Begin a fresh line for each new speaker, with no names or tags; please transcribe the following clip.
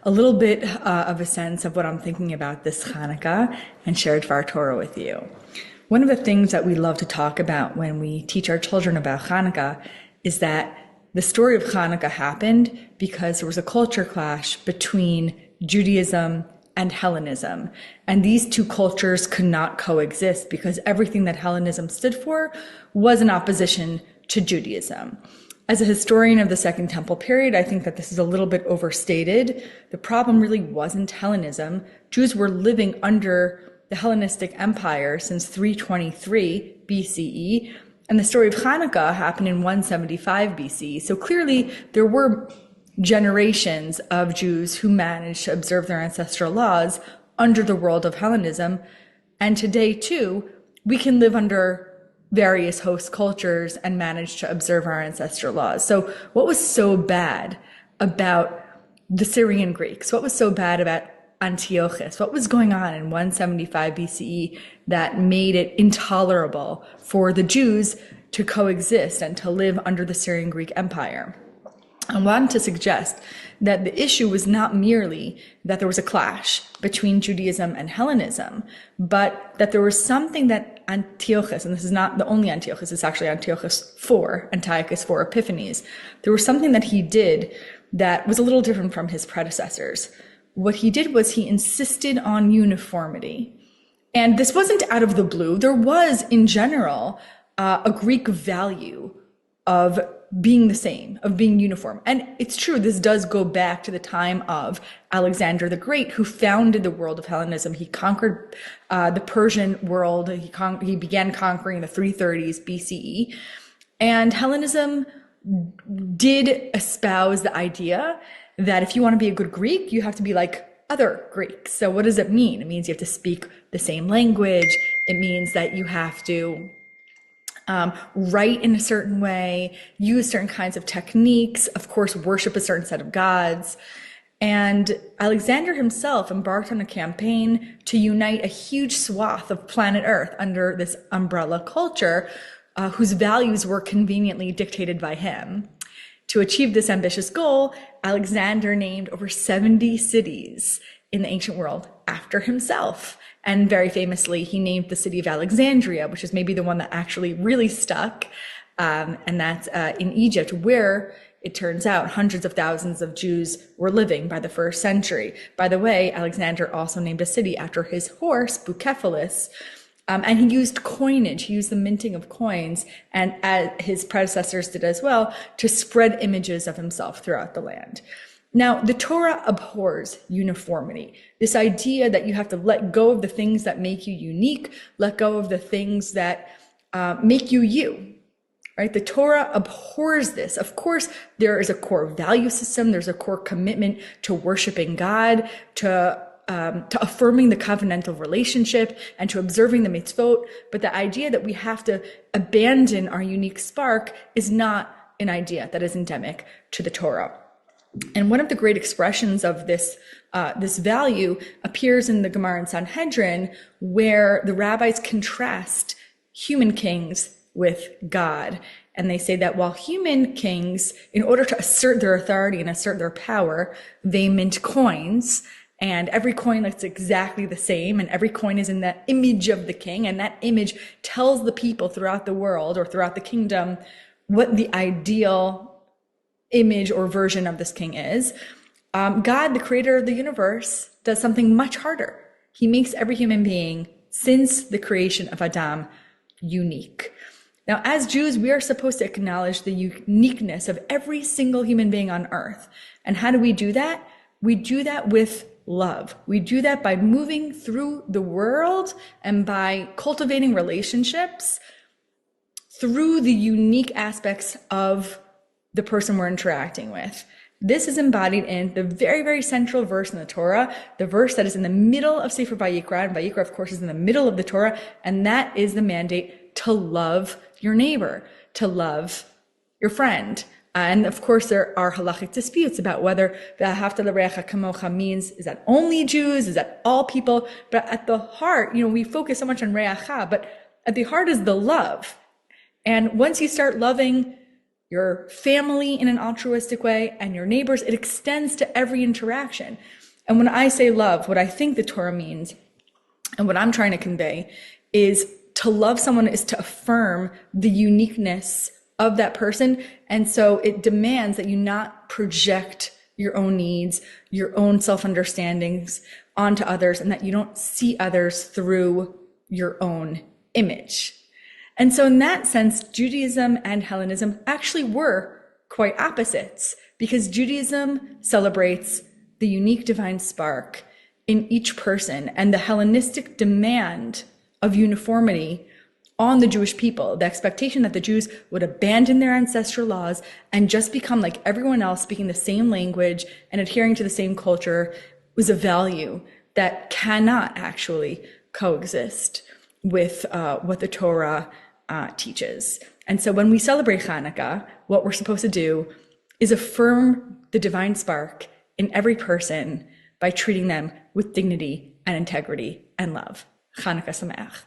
a little bit of a sense of what I'm thinking about this Chanukah and share Dvar Torah with you. One of the things that we love to talk about when we teach our children about Chanukah is that the story of Chanukah happened because there was a culture clash between Judaism and Hellenism. And these two cultures could not coexist because everything that Hellenism stood for was in opposition to Judaism. As a historian of the Second Temple period, I think that this is a little bit overstated. The problem really wasn't Hellenism. Jews were living under the Hellenistic Empire since 323 BCE, and the story of Chanukah happened in 175 BCE. So clearly there were generations of Jews who managed to observe their ancestral laws under the world of Hellenism. And today too, we can live under various host cultures and manage to observe our ancestral laws. So what was so bad about the Syrian Greeks? What was so bad about Antiochus? What was going on in 175 BCE that made it intolerable for the Jews to coexist and to live under the Syrian Greek Empire? I wanted to suggest that the issue was not merely that there was a clash between Judaism and Hellenism, but that there was something that Antiochus, and this is not the only Antiochus, it's actually Antiochus IV, Antiochus IV Epiphanes, there was something that he did that was a little different from his predecessors. What he did was he insisted on uniformity. And this wasn't out of the blue. There was, in general, a Greek value of being the same, of being uniform. And it's true, this does go back to the time of Alexander the Great, who founded the world of Hellenism. He conquered the Persian world. He began conquering the 330s BCE. And Hellenism did espouse the idea that if you want to be a good Greek, you have to be like other Greeks. So what does it mean? It means you have to speak the same language. It means that you have to write in a certain way, use certain kinds of techniques, of course, worship a certain set of gods. And Alexander himself embarked on a campaign to unite a huge swath of planet Earth under this umbrella culture, whose values were conveniently dictated by him. To achieve this ambitious goal, Alexander named over 70 cities in the ancient world after himself. And very famously, he named the city of Alexandria, which is maybe the one that actually really stuck. And that's in Egypt, where it turns out hundreds of thousands of Jews were living by the first century. By the way, Alexander also named a city after his horse, Bucephalus. And he used coinage, he used the minting of coins, and as his predecessors did as well, to spread images of himself throughout the land. Now, the Torah abhors uniformity. This idea that you have to let go of the things that make you unique, let go of the things that make you you, right? The Torah abhors this. Of course, there is a core value system. There's a core commitment to worshiping God, to affirming the covenantal relationship and to observing the mitzvot. But the idea that we have to abandon our unique spark is not an idea that is endemic to the Torah. And one of the great expressions of this value appears in the Gemara in Sanhedrin, where the rabbis contrast human kings with God. And they say that while human kings, in order to assert their authority and assert their power, they mint coins, and every coin looks exactly the same, and every coin is in the image of the king, and that image tells the people throughout the world or throughout the kingdom what the ideal image or version of this king is. God, the creator of the universe, does something much harder. He makes every human being, since the creation of Adam, unique. Now, as Jews, we are supposed to acknowledge the uniqueness of every single human being on earth. And how do we do that? We do that with love. We do that by moving through the world and by cultivating relationships through the unique aspects of the person we're interacting with. This is embodied in the very, very central verse in the Torah, the verse that is in the middle of Sefer Vayikra, and Vayikra, of course, is in the middle of the Torah, and that is the mandate to love your neighbor, to love your friend. And of course, there are halachic disputes about whether v'ahavta l'reacha kamocha means, is that only Jews, is that all people? But at the heart, we focus so much on reacha, but at the heart is the love. And once you start loving your family in an altruistic way, and your neighbors. It extends to every interaction. And when I say love, what I think the Torah means and what I'm trying to convey is to love someone is to affirm the uniqueness of that person. And so it demands that you not project your own needs, your own self-understandings onto others, and that you don't see others through your own image. And so in that sense, Judaism and Hellenism actually were quite opposites, because Judaism celebrates the unique divine spark in each person and the Hellenistic demand of uniformity on the Jewish people, the expectation that the Jews would abandon their ancestral laws and just become like everyone else, speaking the same language and adhering to the same culture, was a value that cannot actually coexist with what the Torah teaches. And so when we celebrate Chanukah, what we're supposed to do is affirm the divine spark in every person by treating them with dignity and integrity and love. Chanukah Sameach.